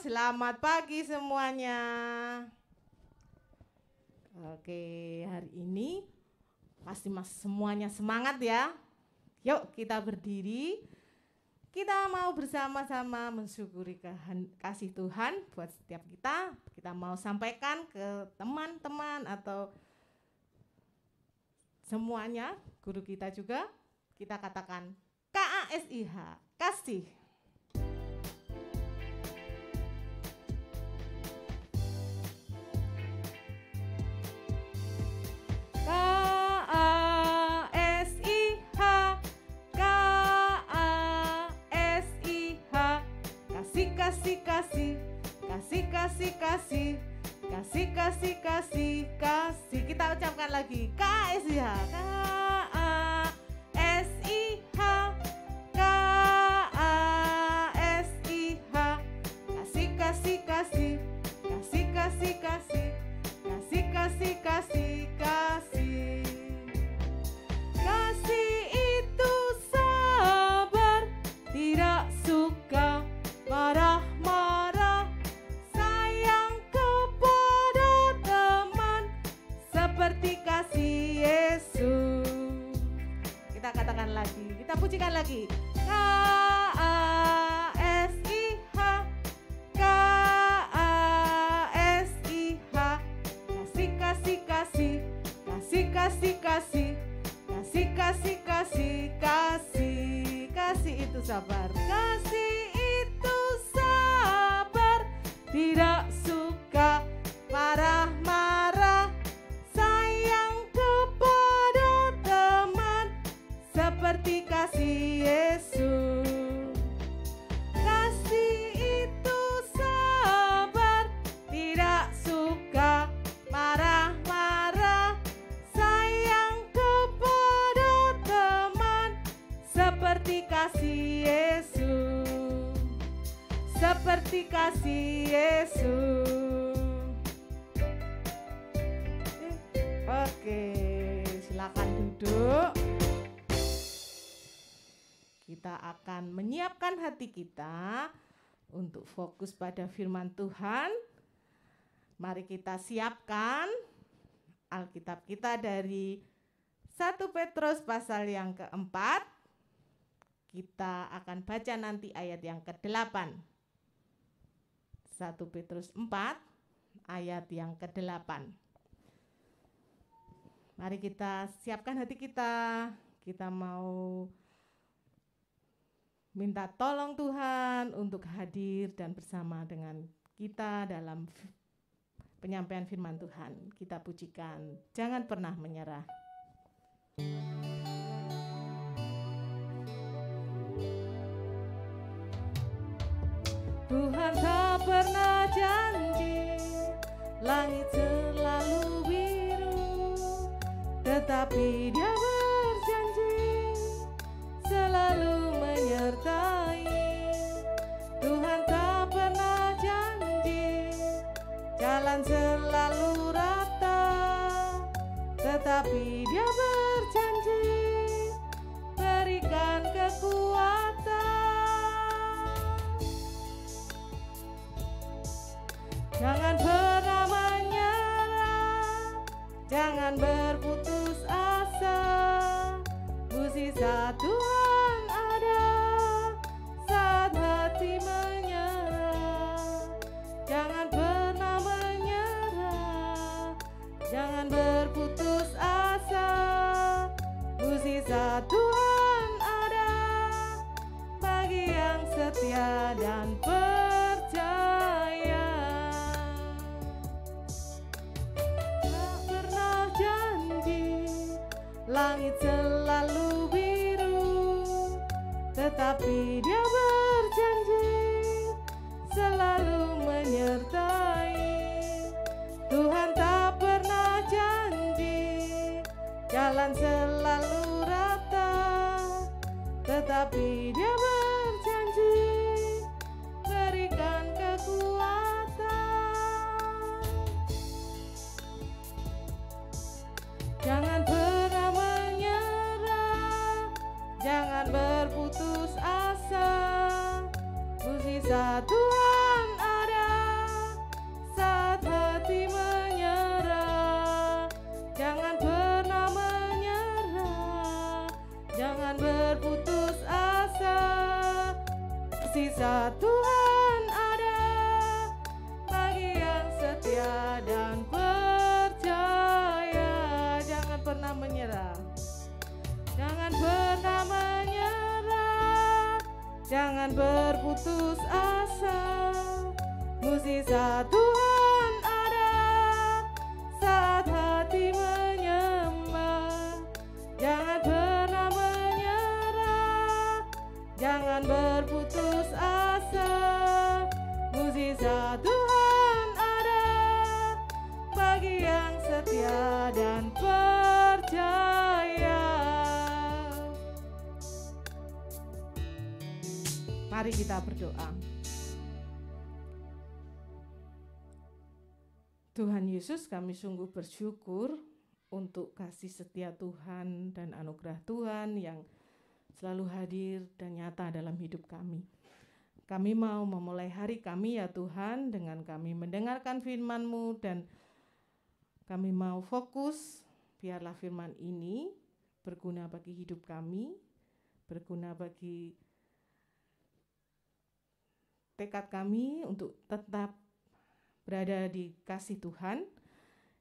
Selamat pagi semuanya. Oke, hari ini pasti semuanya semangat ya. Yuk kita berdiri. Kita mau bersama-sama mensyukuri kasih Tuhan buat setiap kita. Kita mau sampaikan ke teman-teman atau semuanya, guru kita juga. Kita katakan KASIH, kasih. Kasih. Kita ucapkan lagi KASIH. Kita pujikan lagi. Kasih itu sabar. Kasih itu sabar, tidak suka marah-marah, sayang kepada teman seperti kasih Yesus. Kasih itu sabar, tidak suka marah-marah, sayang kepada teman seperti kasih Yesus. Seperti kasih Yesus. Oke, silakan duduk. Kita akan menyiapkan hati kita untuk fokus pada firman Tuhan. Mari kita siapkan Alkitab kita dari 1 Petrus pasal yang keempat. Kita akan baca nanti ayat yang ke-8. 1 Petrus 4 ayat yang ke-8. Mari kita siapkan hati kita. Kita mau minta tolong Tuhan untuk hadir dan bersama dengan kita dalam penyampaian firman Tuhan. Kita pujikan, jangan pernah menyerah. Tuhan tak pernah janji langit selalu biru, tetapi Dia berjanji selalu menyertai. Tuhan tak pernah janji jalan selalu rata, tetapi Dia berjanji berikan kekuatan. Jangan pernah menyerah, jangan berputus asa. Mukjizat Tuhan ada saat hati menyerah. Jangan pernah menyerah, jangan berputus asa. Mukjizat Tuhan ada bagi yang setia dan percaya. Tak pernah janji langit selalu biru, tetapi Dia berjanji selalu menyertai. Tuhan tak pernah janji jalan selalu rata, tetapi Dia berjanji berikan kekuatan. Jangan pernah menyerah, jangan berputus asa. Mukjizat Tuhan ada Mukjizat Tuhan ada bagi yang setia dan percaya. Jangan pernah menyerah. Jangan pernah menyerah. Jangan berputus asa. Mukjizat Tuhan ada saat hati menyembah. Jangan pernah menyerah. Jangan berputus asa. Mukjizat Tuhan ada bagi yang setia dan percaya. Mari kita berdoa. Tuhan Yesus, kami sungguh bersyukur untuk kasih setia Tuhan dan anugerah Tuhan yang selalu hadir dan nyata dalam hidup kami. Kami mau memulai hari kami ya Tuhan dengan kami mendengarkan firman-Mu, dan kami mau fokus, biarlah firman ini berguna bagi hidup kami, berguna bagi tekad kami untuk tetap berada di kasih Tuhan,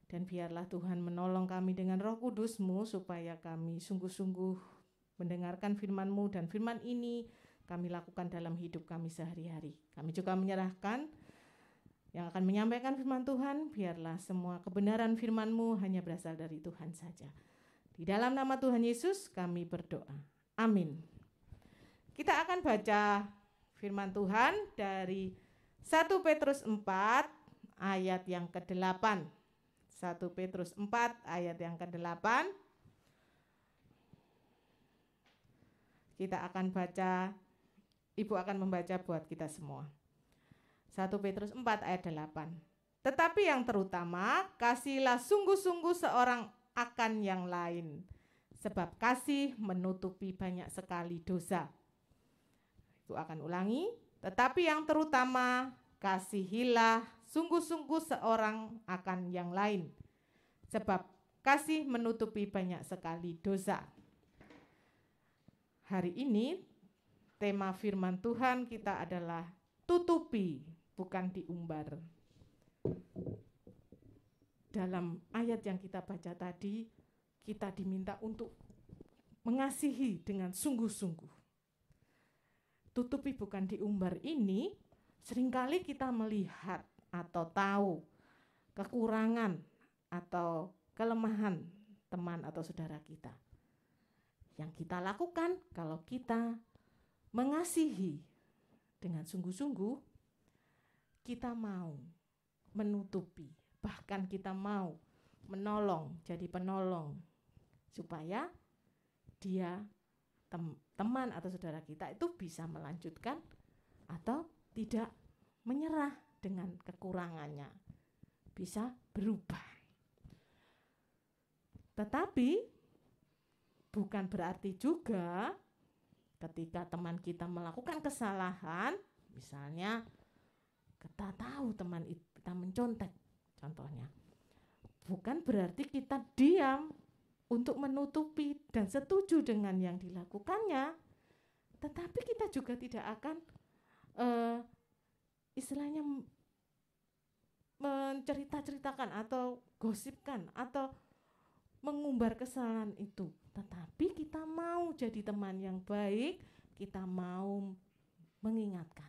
dan biarlah Tuhan menolong kami dengan Roh Kudus-Mu supaya kami sungguh-sungguh mendengarkan firman-Mu, dan firman ini kami lakukan dalam hidup kami sehari-hari. Kami juga menyerahkan yang akan menyampaikan firman Tuhan, biarlah semua kebenaran firman-Mu hanya berasal dari Tuhan saja. Di dalam nama Tuhan Yesus kami berdoa. Amin. Kita akan baca firman Tuhan dari 1 Petrus 4 ayat yang ke-8. 1 Petrus 4 ayat yang ke-8. Kita akan baca, Ibu akan membaca buat kita semua. 1 Petrus 4 ayat 8. Tetapi yang terutama, kasihilah sungguh-sungguh seorang akan yang lain, sebab kasih menutupi banyak sekali dosa. Ibu akan ulangi. Tetapi yang terutama, kasihilah sungguh-sungguh seorang akan yang lain, sebab kasih menutupi banyak sekali dosa. Hari ini tema firman Tuhan kita adalah tutupi, bukan diumbar. Dalam ayat yang kita baca tadi, kita diminta untuk mengasihi dengan sungguh-sungguh. Tutupi bukan diumbar ini, seringkali kita melihat atau tahu kekurangan atau kelemahan teman atau saudara kita. Yang kita lakukan kalau kita mengasihi dengan sungguh-sungguh, kita mau menutupi, bahkan kita mau menolong, jadi penolong, supaya dia teman atau saudara kita itu bisa melanjutkan atau tidak menyerah dengan kekurangannya, bisa berubah. Tetapi bukan berarti juga ketika teman kita melakukan kesalahan, misalnya kita tahu teman kita mencontek contohnya, bukan berarti kita diam untuk menutupi dan setuju dengan yang dilakukannya, tetapi kita juga tidak akan istilahnya menceritakan atau gosipkan atau mengumbar kesalahan itu, tetapi kita mau jadi teman yang baik, kita mau mengingatkan,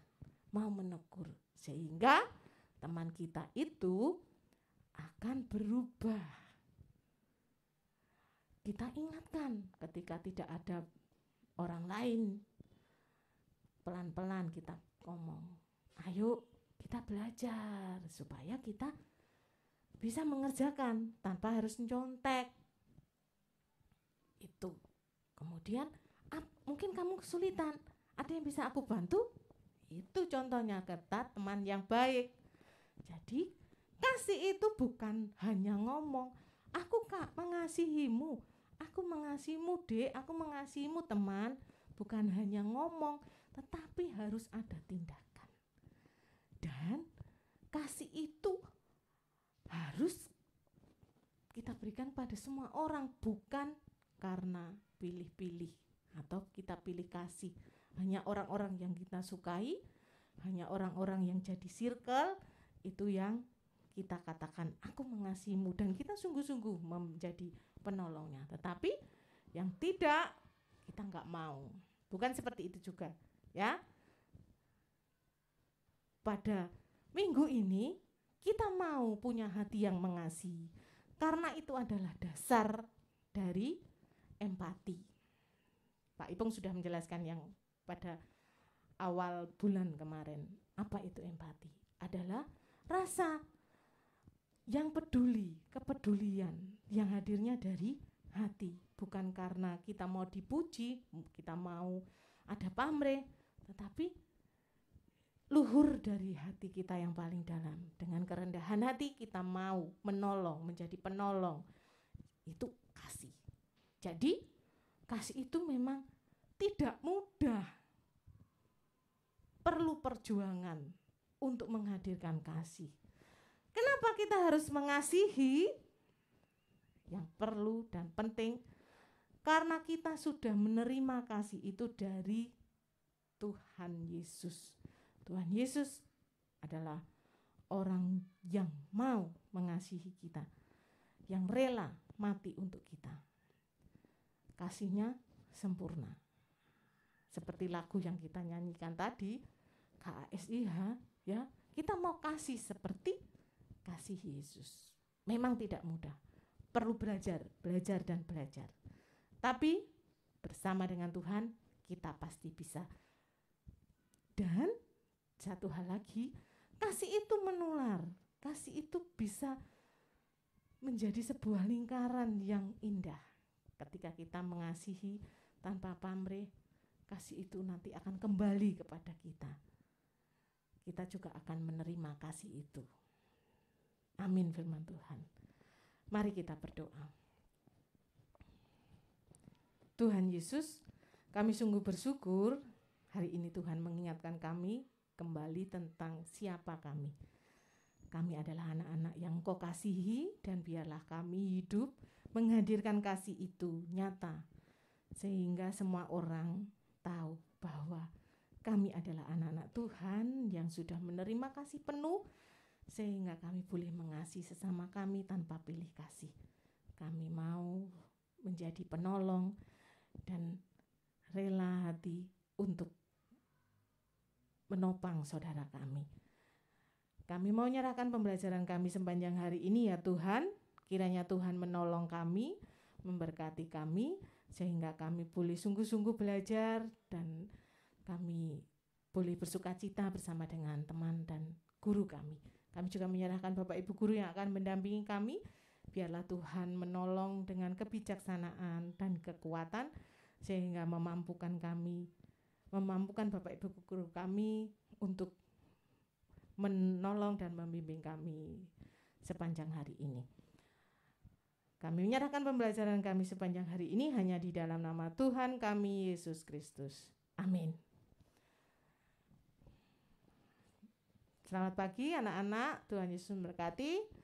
mau menegur, sehingga teman kita itu akan berubah. Kita ingatkan ketika tidak ada orang lain, pelan-pelan kita ngomong, ayo kita belajar supaya kita bisa mengerjakan tanpa harus mencontek. Itu. Kemudian mungkin kamu kesulitan, ada yang bisa aku bantu? Itu contohnya kata teman yang baik. Jadi kasih itu bukan hanya ngomong, aku Kak mengasihimu, aku mengasihimu Dek, aku mengasihimu teman, bukan hanya ngomong, tetapi harus ada tindakan. Dan kasih itu harus kita berikan pada semua orang, bukan karena pilih-pilih atau kita pilih kasih hanya orang-orang yang kita sukai, hanya orang-orang yang jadi circle, itu yang kita katakan aku mengasihimu, dan kita sungguh-sungguh menjadi penolongnya. Tetapi yang tidak, kita enggak mau. Bukan seperti itu juga, ya. Pada minggu ini kita mau punya hati yang mengasihi, karena itu adalah dasar dari empati. Pak Ipung sudah menjelaskan yang pada awal bulan kemarin. Apa itu empati? Adalah rasa yang peduli, kepedulian yang hadirnya dari hati, bukan karena kita mau dipuji, kita mau ada pamrih, tetapi luhur dari hati kita yang paling dalam. Dengan kerendahan hati kita mau menolong, menjadi penolong. Itu kasih. Jadi kasih itu memang tidak mudah. Perlu perjuangan untuk menghadirkan kasih. Kenapa kita harus mengasihi? Yang perlu dan penting, karena kita sudah menerima kasih itu dari Tuhan Yesus. Tuhan Yesus adalah orang yang mau mengasihi kita, yang rela mati untuk kita. Kasihnya sempurna. Seperti lagu yang kita nyanyikan tadi, KASIH, ya, kita mau kasih seperti kasih Yesus. Memang tidak mudah. Perlu belajar dan belajar. Tapi bersama dengan Tuhan kita pasti bisa. Dan satu hal lagi, kasih itu menular. Kasih itu bisa menjadi sebuah lingkaran yang indah. Ketika kita mengasihi tanpa pamrih, kasih itu nanti akan kembali kepada kita. Kita juga akan menerima kasih itu. Amin firman Tuhan. Mari kita berdoa. Tuhan Yesus, kami sungguh bersyukur hari ini Tuhan mengingatkan kami kembali tentang siapa kami. Kami adalah anak-anak yang Engkau kasihi, dan biarlah kami hidup menghadirkan kasih itu nyata, sehingga semua orang tahu bahwa kami adalah anak-anak Tuhan yang sudah menerima kasih penuh, sehingga kami boleh mengasihi sesama kami tanpa pilih kasih. Kami mau menjadi penolong dan rela hati untuk menopang saudara kami. Kami mau menyerahkan pembelajaran kami sepanjang hari ini ya Tuhan. Kiranya Tuhan menolong kami, memberkati kami, sehingga kami boleh sungguh-sungguh belajar dan kami boleh bersukacita bersama dengan teman dan guru kami. Kami juga menyerahkan Bapak Ibu guru yang akan mendampingi kami. Biarlah Tuhan menolong dengan kebijaksanaan dan kekuatan, sehingga memampukan Bapak Ibu guru kami untuk menolong dan membimbing kami sepanjang hari ini. Kami menyerahkan pembelajaran kami sepanjang hari ini hanya di dalam nama Tuhan kami Yesus Kristus. Amin. Selamat pagi anak-anak, Tuhan Yesus memberkati.